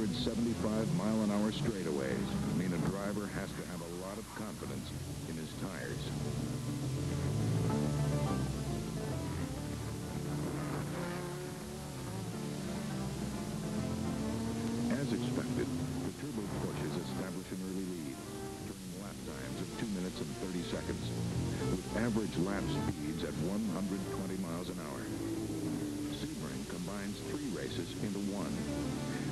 175-mile-an-hour straightaways mean a driver has to have a lot of confidence in his tires. As expected, the turbo Porsches establish an early lead during lap times of 2 minutes and 30 seconds, with average lap speeds at 120 miles an hour. Sebring combines 3 races into one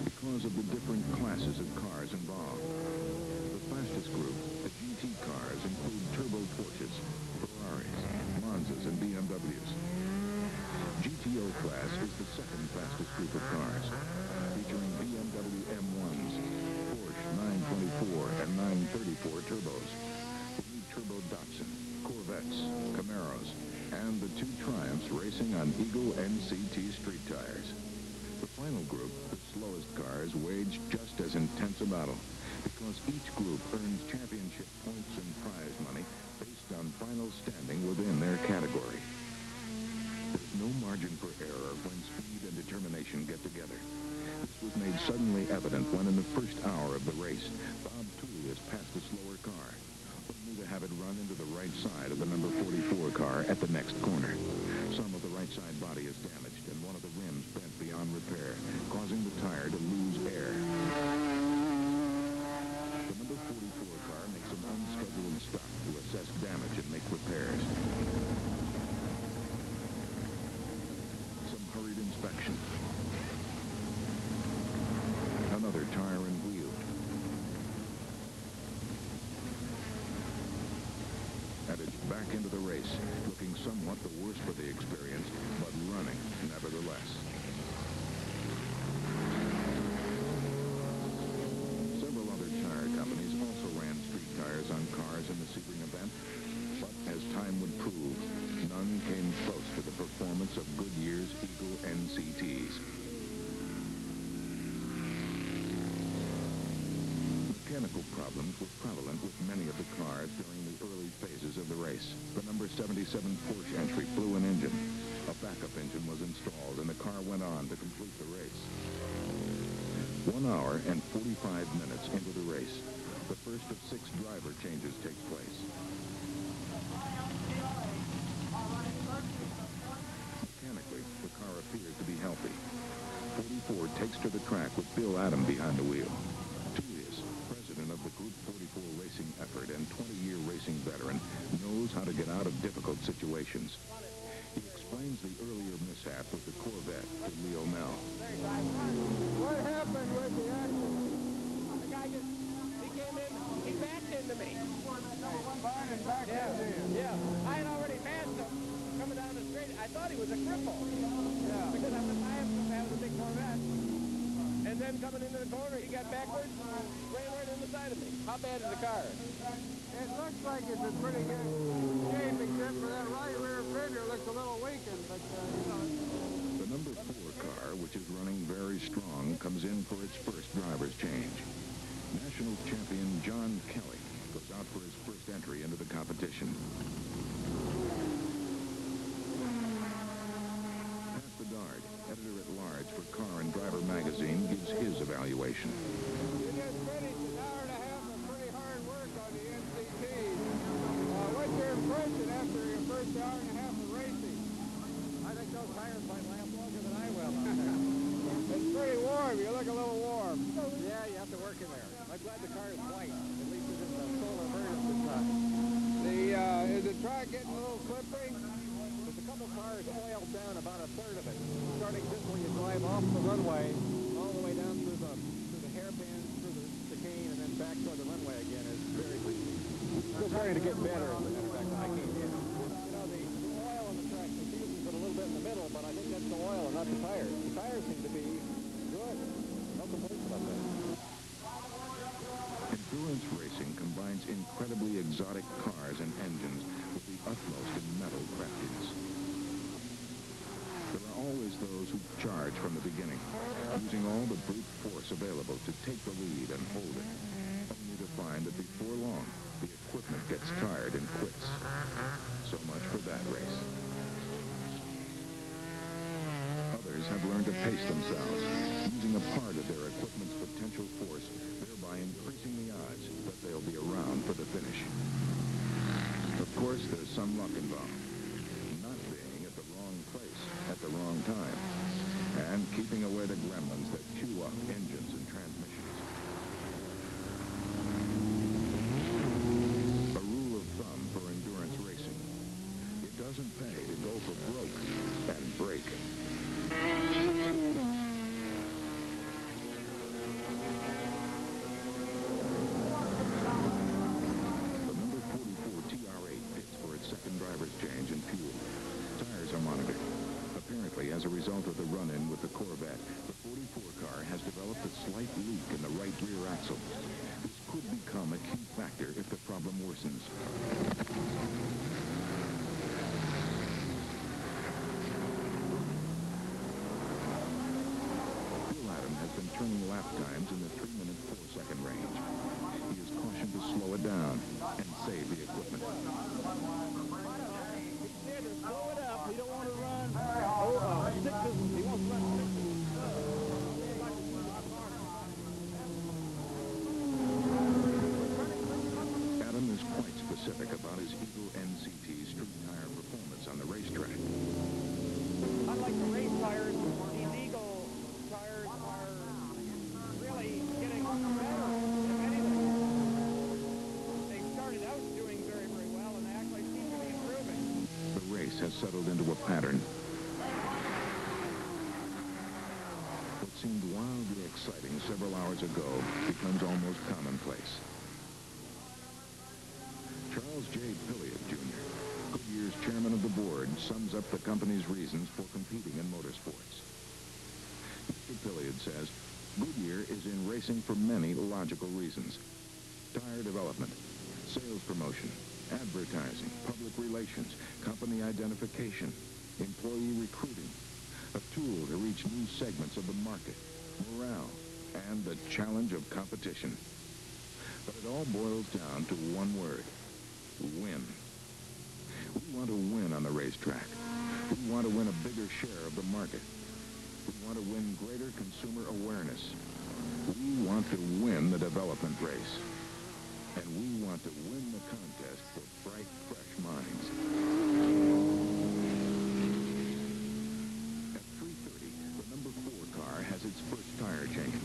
because of the different classes of cars involved. The fastest group, the GT cars, include turbo Porsches, Ferraris, Monzas, and BMWs. GTO class is the second fastest group of cars, featuring BMW M1s, Porsche 924 and 934 turbos, the new turbo Datsun, Corvettes, Camaros, and the 2 Triumphs racing on Eagle NCT street tires. The final group, the slowest cars, wage just as intense a battle, because each group earns championship points and prize money based on final standing within their category. There's no margin for error when speed and determination get together. This was made suddenly evident when, in the first hour of the race, Bob Tullius passed a slower car, only to have it run into the right side of the number 44 car at the next corner. Some of the right side body is damaged, and one of the rims bent beyond repair, causing the tire to lose air. The number 44 car makes an unscheduled stop to assess damage and make repairs. Some hurried inspection. Another tire and wheel. And it's back into the race, looking somewhat the worse for the experience, but running nevertheless. Several other tire companies also ran street tires on cars in the Sebring event, but as time would prove, none came close to the performance of Goodyear's Eagle NCTs. Mechanical problems were prevalent with many of the cars during the early phases of the race. The number 77 Porsche entry blew an engine. A backup engine was installed, and the car went on to complete the race. 1 hour and 45 minutes into the race, the first of 6 driver changes take place. Mechanically, the car appears to be healthy. 44 takes to the track with Bill Adam behind the wheel. Of the Group 44 racing effort and 20-year racing veteran, knows how to get out of difficult situations. He explains the earlier mishap with the Corvette to Leo Mel. What happened with the accident? The guy he came in, he backed into me. Yeah. I had already passed him coming down the street. I thought he was a cripple. Yeah. Because I have a big Corvette. And then coming into the corner, he got backwards, ran right in the side of me. How bad is the car? It looks like it's in pretty good shape, except for that right rear fender looks a little weakened, but, you know. The number 4 car, which is running very strong, comes in for its first driver's change. National champion John Kelly goes out for his first entry into the competition. Bedard, editor-at-large for Car and Driver magazine, gives his evaluation. You just finished an hour and a half of pretty hard work on the NCTs. What's your impression after your first hour and a half of racing? I think those tires might last longer than I will. It's pretty warm. You look a little warm. Yeah, you have to work in there. I'm glad the car is white. At least it isn't a solar version this time. Is the track getting a little slippery? There's a couple cars oiled down about a third of it, starting just when you drive off the runway, all the way down through the hairpin, through the chicane, and then back toward the runway again is very greasy. Still starting to get better, as a matter of fact, when I came in. You know, the oil on the track confuses it a little bit in the middle, but I think that's the oil and not the tires. The tires seem to be good. No complaints about that. Endurance racing combines incredibly exotic cars and engines with the utmost in mental craftiness. There are always those who charge from the beginning, using all the brute force available to take the lead and hold it, only to find that before long, the equipment gets tired and quits. So much for that race. Others have learned to pace themselves, using using a part of their equipment's potential force, thereby increasing the odds that they'll be around for the finish. Of course, there's some luck involved. Not being at the wrong place at the wrong time, and keeping away the gremlins that chew up engines and transmissions. A rule of thumb for endurance racing: it doesn't pay to go for broke and break. The number 44 TR8 pits for its second driver's change and fuel. Tires are monitored. Apparently, as a result of the run-in with the Corvette, the 44 car has developed a slight leak in the right rear axle. This could become a key factor if the problem worsens. Has been turning lap times in the 3-minute 4-second range. He is cautioned to slow it down and save the equipment. He said to slow it up. He don't want to run sixes. He wants to run sixes. Adam is quite specific about his Eagle NCT street tire performance on the racetrack. Unlike the race tires, these Eagle tires are really getting better, if anything. They started out doing very, very well, and they actually seem to be improving. The race has settled into a pattern. What seemed wildly exciting several hours ago becomes almost commonplace. Charles J. Pilliot, Jr., Goodyear's chairman of the board, sums up the company's reasons for competing in motorsports. Mr. Pilliot says, Goodyear is in racing for many logical reasons. Tire development, sales promotion, advertising, public relations, company identification, employee recruiting, a tool to reach new segments of the market, morale, and the challenge of competition. But it all boils down to one word: win. We want to win on the racetrack. We want to win a bigger share of the market. We want to win greater consumer awareness. We want to win the development race. And we want to win the contest for bright, fresh minds. At 3:30, the number 4 car has its first tire change.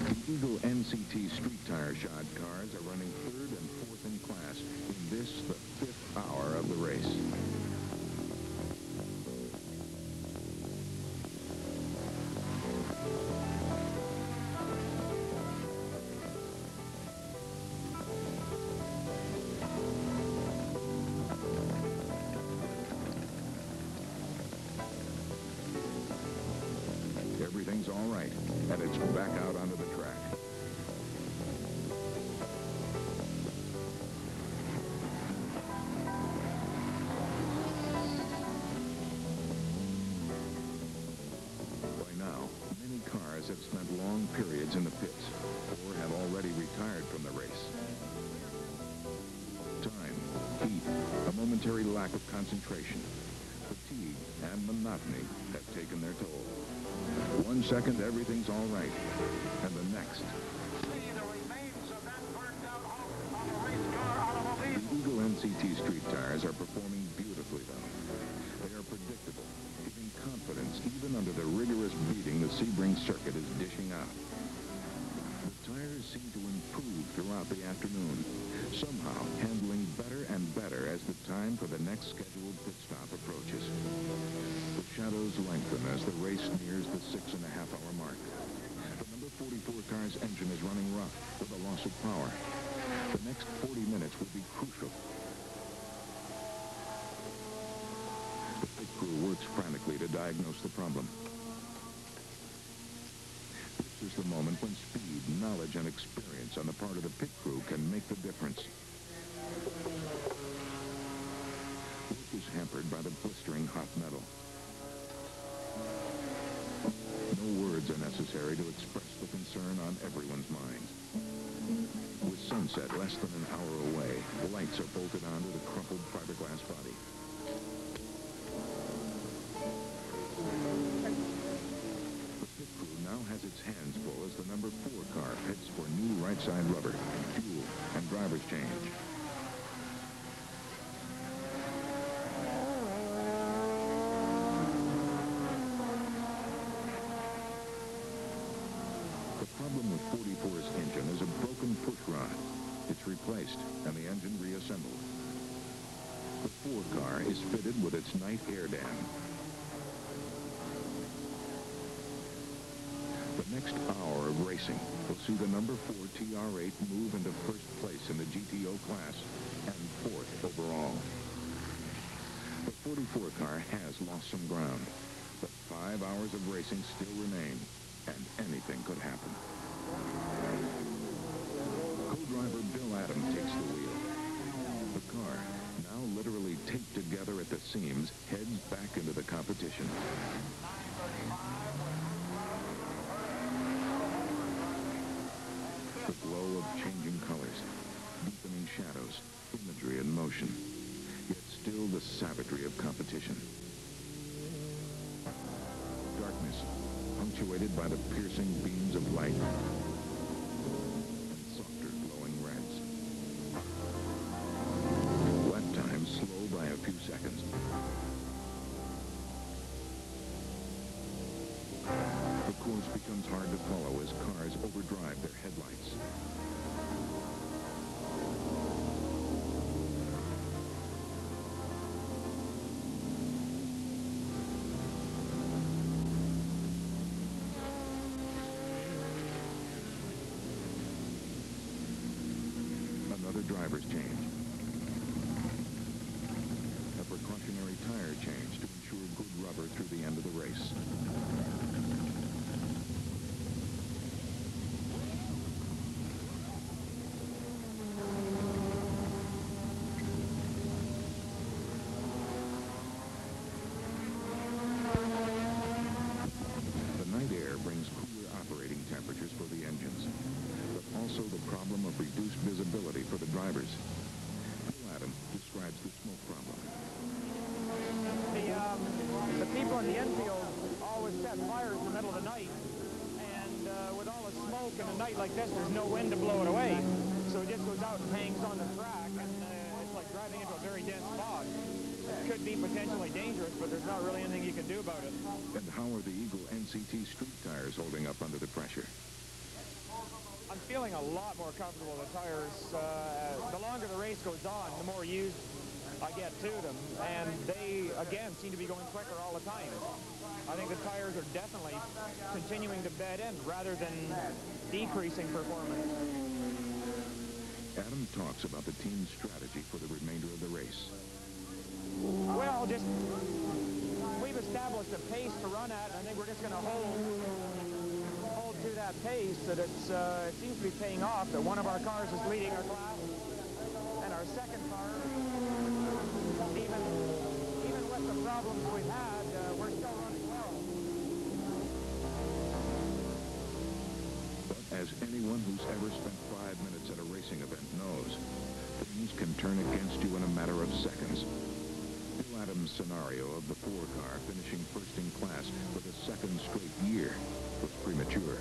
The Eagle NCT street tire shod cars are running 3rd and 4th in class in this, the 5th hour of the race. Everything's all right, and it's back out onto the track. By now, many cars have spent long periods in the pits, or have already retired from the race. Time, heat, a momentary lack of concentration, fatigue, and monotony have taken their toll. 1 second, everything's all right, and the next. The Eagle NCT street tires are performing beautifully, though. They are predictable, giving confidence even under the rigorous beating the Sebring circuit is dishing out. The tires seem to improve throughout the afternoon, somehow handling better and better as the time for the next scheduled pit stop approaches. The shadows lengthen as the race nears the 6.5-hour mark. The number 44 car's engine is running rough with a loss of power. The next 40 minutes will be crucial. The pit crew works frantically to diagnose the problem. This is the moment when speed, knowledge, and experience on the part of the pit crew can make the difference. Work is hampered by the blistering hot metal. No words are necessary to express the concern on everyone's mind. With sunset less than an hour away, the lights are bolted onto the crumpled fiberglass body. The pit crew now has its hands 4 car is fitted with its night air dam. The next hour of racing will see the number 4 TR8 move into first place in the GTO class and 4th overall. The 44 car has lost some ground, but 5 hours of racing still remain, and anything could happen. Co-driver Bill Adam takes the wheel. The car, now literally taped together at the seams, heads back into the competition. The glow of changing colors, deepening shadows, imagery and motion, yet still the savagery of competition. Darkness, punctuated by the piercing beams of light, and softer glowing reds. Lap times slow by a few seconds. The course becomes hard to follow as cars overdrive their headlights. Another driver's change. A precautionary tire change to ensure good rubber through the end of the race. The night air brings cooler operating temperatures for the engines, but also the problem of reduced visibility for the drivers. Bill Adam describes the smoke problem. The people in the infield always set fires in the middle of the night, and with all the smoke in a night like this, there's no wind to blow it away, so it just goes out and hangs on the track, and it's like driving into a very dense fog. It could be potentially dangerous, but there's not really anything you can do about it. And how are the Eagle NCT street tires holding up under the pressure? I'm feeling a lot more comfortable with the tires. The longer the race goes on, the more used I get to them, and they, again, seem to be going quicker all the time. I think the tires are definitely continuing to bed in rather than decreasing performance. Adam talks about the team's strategy for the remainder of the race. Well, we've established a pace to run at, and I think we're just going to hold to that pace. That it seems to be paying off. That one of our cars is leading our class, and our second car, even with the problems we've had, we're still running well. But as anyone who's ever spent 5 minutes at a racing event knows, things can turn against you in a matter of seconds. Bill Adams' scenario of the 4 car finishing first in class for the second straight year was premature.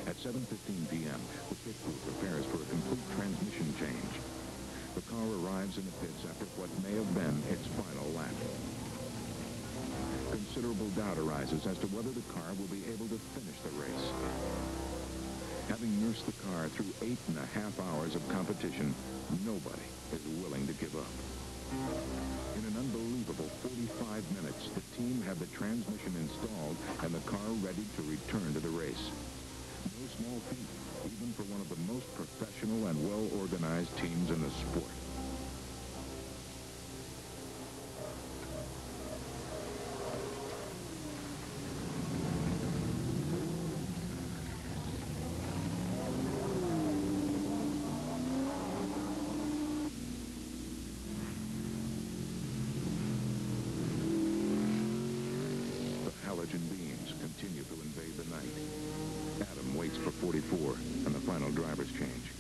At 7:15 p.m., the pit crew prepares for a complete transmission change. The car arrives in the pits after what may have been its final lap. Considerable doubt arises as to whether the car will be able to finish the race. Having nursed the car through 8.5 hours of competition, nobody is willing to give up. In an unbelievable 45 minutes, the team had the transmission installed and the car ready to return to the race. No small feat, even for one of the most professional and well-organized teams in the sport. Halogen beams continue to invade the night. Adam waits for 44 and the final driver's change.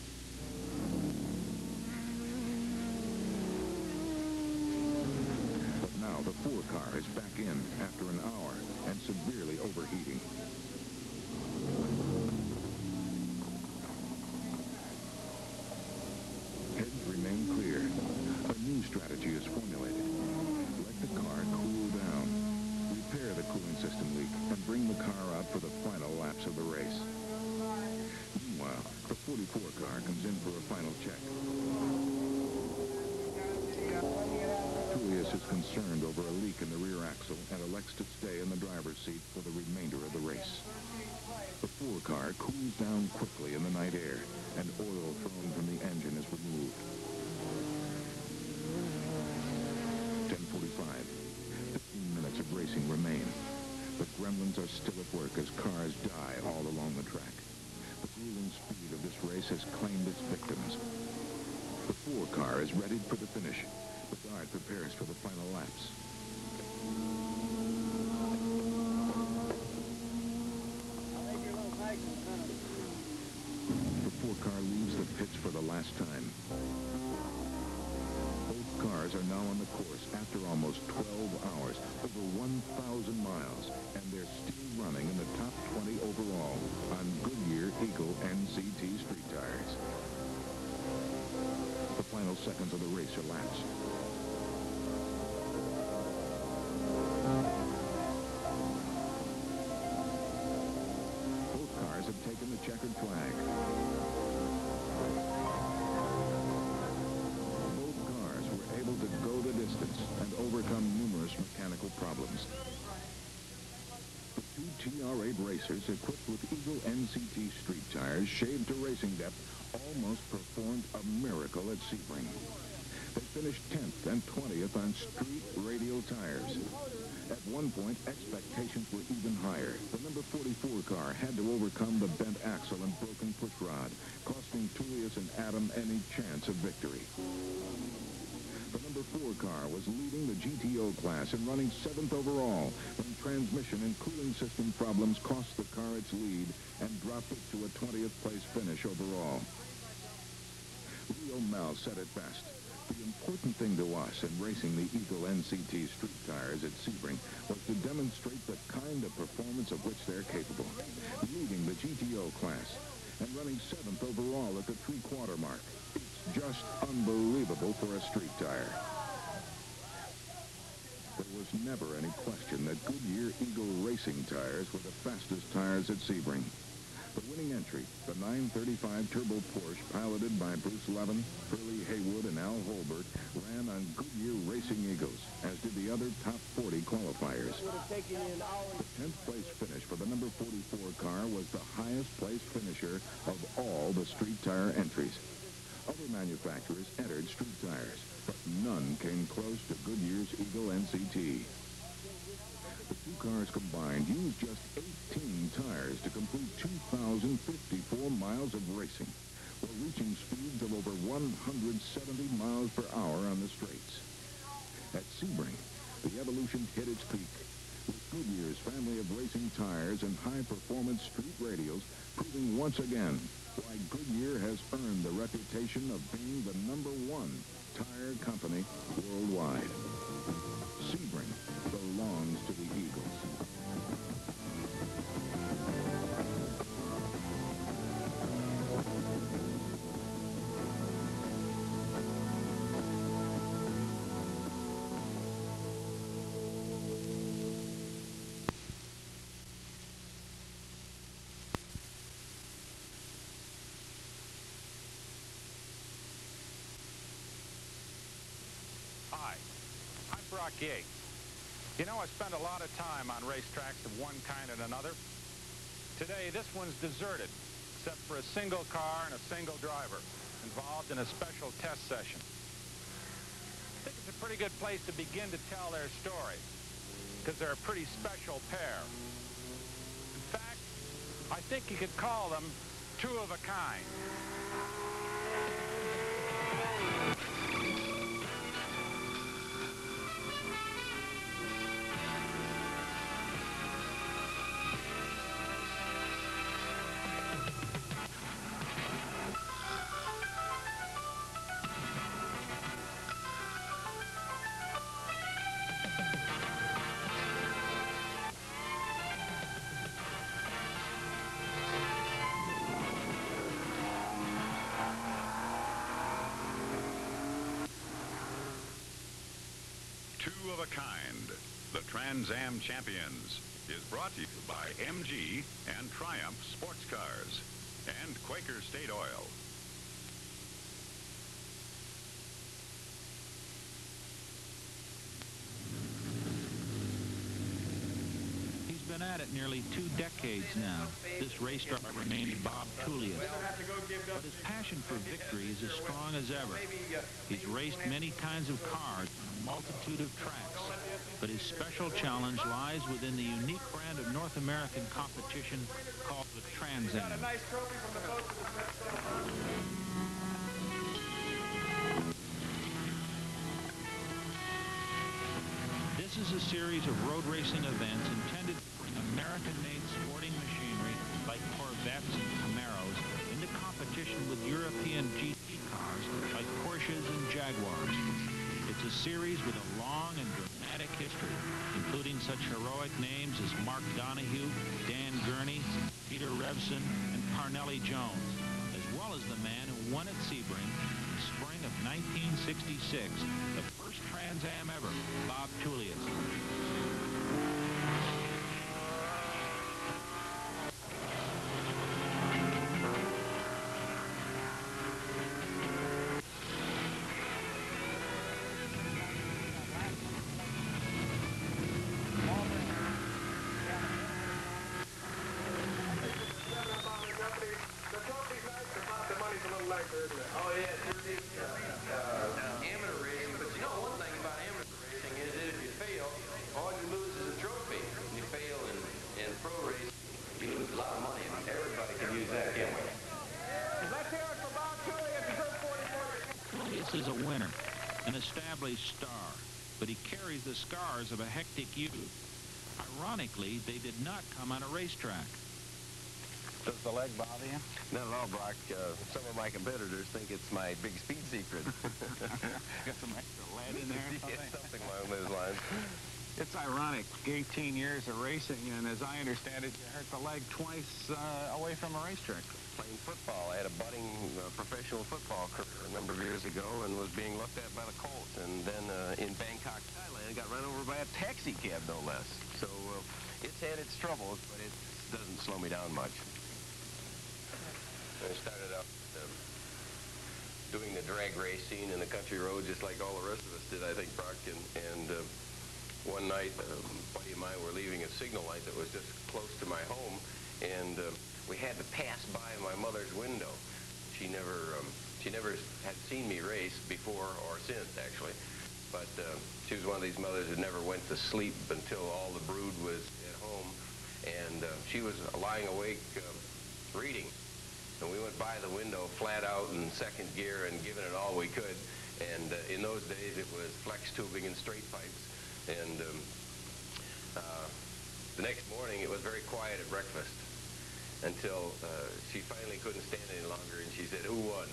But now the 4 car is back in after an hour and severely overheating. Heads remain clear. A new strategy is formulated. Let the car cool down. Repair the cooling system leak and bring the car out for the final laps of the race. Meanwhile, the 44 car comes in for a final check. is concerned over a leak in the rear axle and elects to stay in the driver's seat for the remainder of the race. The 4-car cools down quickly in the night air, and oil thrown from the engine is removed. 10:45. 15 minutes of racing remain. The gremlins are still at work as cars die all along the track. The grueling speed of this race has claimed its victims. The 4-car is ready for the finish. The guard prepares for the final laps. The 4-car leaves the pits for the last time. Both cars are now on the course after almost 12 hours, over 1,000 miles, and they're still running in the top 20 overall on Goodyear Eagle NCT street tires. The final seconds of the race are lapsed. Both cars have taken the checkered flag. Both cars were able to go the distance and overcome numerous mechanical problems. The two TR8 racers equipped with Eagle NCT street tires shaved to racing depth almost performed a miracle at Sebring. They finished 10th and 20th on street radial tires. At one point, expectations were even higher. The number 44 car had to overcome the bent axle and broken pushrod, costing Tullius and Adam any chance of victory. The number 4 car was leading the GTO class and running 7th overall when transmission and cooling system problems cost the car its lead and dropped it to a 20th place finish overall. Leo Mal said it best. The important thing to us in racing the Eagle NCT street tires at Sebring was to demonstrate the kind of performance of which they're capable, leading the GTO class and running 7th overall at the 3/4 mark. It's just unbelievable for a street tire. There was never any question that Goodyear Eagle racing tires were the fastest tires at Sebring. The winning entry, the 935 Turbo Porsche, piloted by Bruce Levin, Hurley Haywood, and Al Holbert, ran on Goodyear Racing Eagles, as did the other top 40 qualifiers. The 10th place finish for the number 44 car was the highest place finisher of all the street tire entries. Other manufacturers entered street tires, but none came close to Goodyear's Eagle NCT. The two cars combined used just 18 tires to complete 2,054 miles of racing, while reaching speeds of over 170 miles per hour on the straights. At Sebring, the evolution hit its peak, with Goodyear's family of racing tires and high-performance street radials proving once again why Goodyear has earned the reputation of being the #1 tire company worldwide. Sebring belongs to the Eagles. Hi, I'm Brock Yates. You know, I spend a lot of time on racetracks of one kind and another. Today, this one's deserted, except for a single car and a single driver involved in a special test session. I think it's a pretty good place to begin to tell their story, because they're a pretty special pair. In fact, I think you could call them two of a kind. Two of a Kind, the Trans Am Champions, is brought to you by MG and Triumph Sports Cars and Quaker State Oil. been at it nearly 2 decades now. This race driver remains Bob Tullius, but his passion for victory is as strong as ever. He's raced many kinds of cars on a multitude of tracks, but his special challenge lies within the unique brand of North American competition called the Trans Am. This is a series of road racing events intended to bring American-made sporting machinery like Corvettes and Camaros into competition with European GT cars like Porsches and Jaguars. It's a series with a long and dramatic history, including such heroic names as Mark Donohue, Dan Gurney, Peter Revson, and Parnelli Jones, as well as the man who won at Sebring in the spring of 1966, the first Trans Am ever, Bob Tullius. Oh, yeah, amateur racing, but you know one thing about amateur racing is that if you fail, all you lose is a trophy. When you fail in pro racing, you lose a lot of money, and everybody can use that, can't we? Let's hear it for Bob Tullius. Tullius is a winner, an established star, but he carries the scars of a hectic youth. Ironically, they did not come on a racetrack. Does the leg bother you? Not at all, Brock. Some of my competitors think it's my big speed secret. Got some extra lead in there or something? Yeah, something along those lines. It's ironic, 18 years of racing, and as I understand it, you hurt the leg twice away from a racetrack. Playing football. I had a budding professional football career a number of years ago and was being looked at by the Colts. And then in Bangkok, Thailand, got run over by a taxi cab, no less. So it's had its troubles, but it doesn't slow me down much. I started out doing the drag racing in the country road just like all the rest of us did, I think, Brock. And one night, a buddy of mine were leaving a signal light that was just close to my home, and we had to pass by my mother's window. She never had seen me race before or since, actually. But she was one of these mothers who never went to sleep until all the brood was at home, and she was lying awake reading. And we went by the window flat out in second gear and giving it all we could. And in those days, it was flex tubing and straight pipes. And the next morning, it was very quiet at breakfast until she finally couldn't stand any longer, and she said, "Who won?"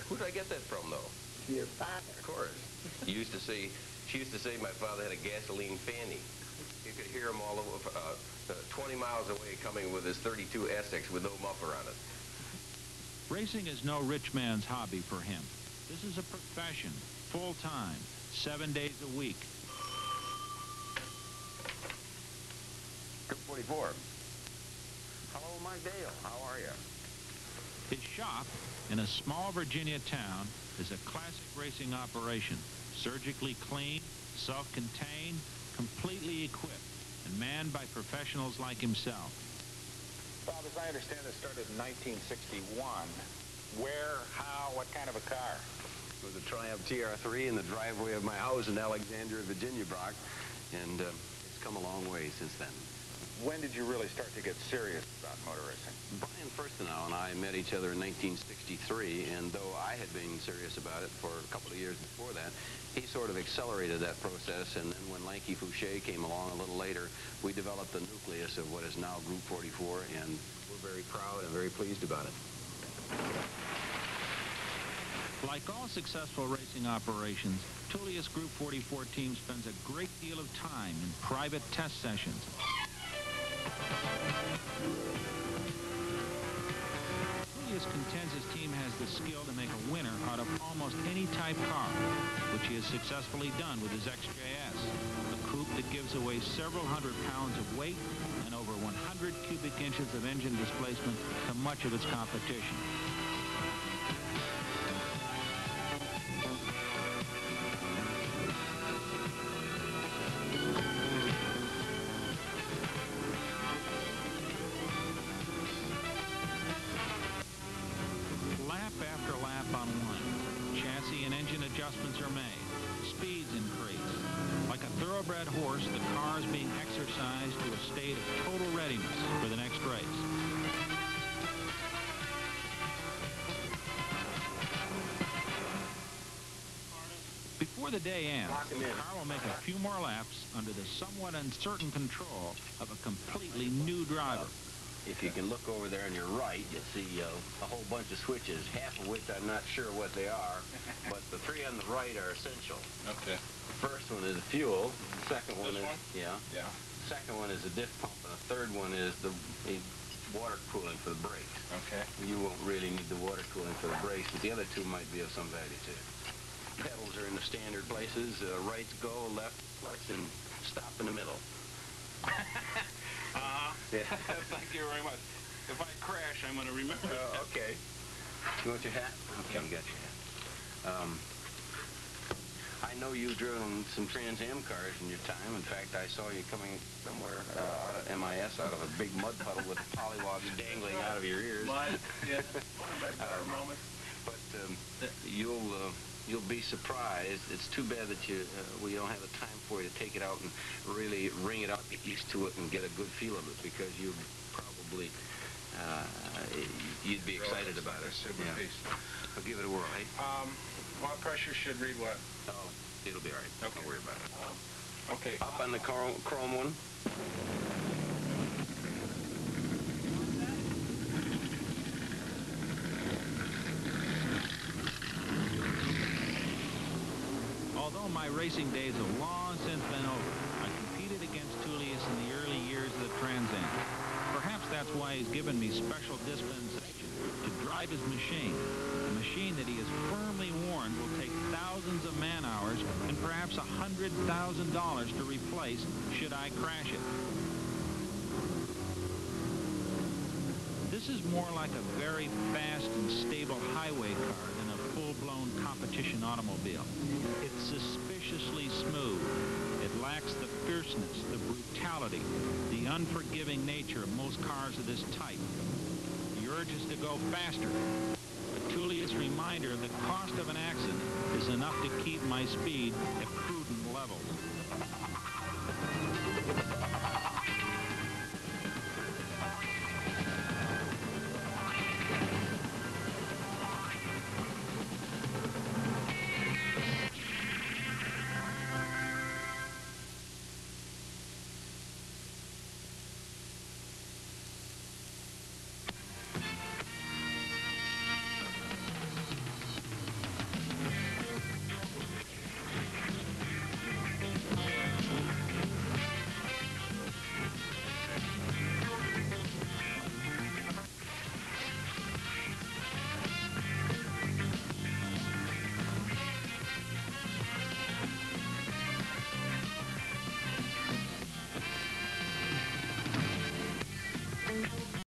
Who did I get that from, though? Your father. Of course. She used to say my father had a gasoline fanny. You could hear him all over 20 miles away coming with his 32 Essex with no muffler on it. Racing is no rich man's hobby for him. This is a profession, full-time, 7 days a week. Group 44. Hello, Mike Dale. How are you? His shop, in a small Virginia town, is a classic racing operation, surgically clean, self-contained, completely equipped, and manned by professionals like himself. Bob, as I understand, it started in 1961. Where, how, what kind of a car? It was a Triumph TR3 in the driveway of my house in Alexandria, Virginia, Brock, and it's come a long way since then. When did you really start to get serious about motor racing? Brian Firstenau and I met each other in 1963, and though I had been serious about it for a couple of years before that, he sort of accelerated that process, and then when Lanky Fouché came along a little later, we developed the nucleus of what is now Group 44, and we're very proud and very pleased about it. Like all successful racing operations, Tullius Group 44 team spends a great deal of time in private test sessions. Tullius contends his team has the skill to make a winner out of almost any type car, which he has successfully done with his XJS, a coupe that gives away several hundred pounds of weight and over 100 cubic inches of engine displacement to much of its competition. red horse, the car is being exercised to a state of total readiness for the next race. Before the day ends, the car will make a few more laps under the somewhat uncertain control of a completely new driver. If you can look over there on your right, you'll see a whole bunch of switches, half of which I'm not sure what they are, but the three on the right are essential. Okay. The first one is the fuel, the second one This is... one? Yeah. Yeah. The second one is the diff pump, and the third one is the water cooling for the brakes. Okay. You won't really need the water cooling for the brakes, but the other two might be of some value too. Pedals are in the standard places, rights go, left, clutch, and stop in the middle. Yeah. Thank you very much. If I crash, I'm going to remember. Okay. You want your hat? Okay, you got your hat. I know you've driven some Trans Am cars in your time. In fact, I saw you coming somewhere out of MIS, out of a big mud puddle with pollywogs dangling out of your ears. Mud, yeah. One of my better moments. But you'll be surprised. It's too bad that we don't have the time for you to take it out and really wring it out, get used to it, and get a good feel of it, because you probably you'd be excited about it. Yeah. I'll give it a whirl, hey? Oil pressure should read what? Oh, it'll be all right. Okay. Don't worry about it. Okay. Up on the chrome one. Although my racing days have long since been over, I competed against Tullius in the early years of the Trans Am. Perhaps that's why he's given me special dispensation to drive his machine, a machine that he has firmly warned will take thousands of man-hours and perhaps $100,000 to replace should I crash it. This is more like a very fast and stable highway car than a full-blown competition automobile. It's suspiciously smooth. It lacks the fierceness, the brutality, the unforgiving nature of most cars of this type. The urge is to go faster. A Tullius reminder of the cost of an accident is enough to keep my speed at prudent levels.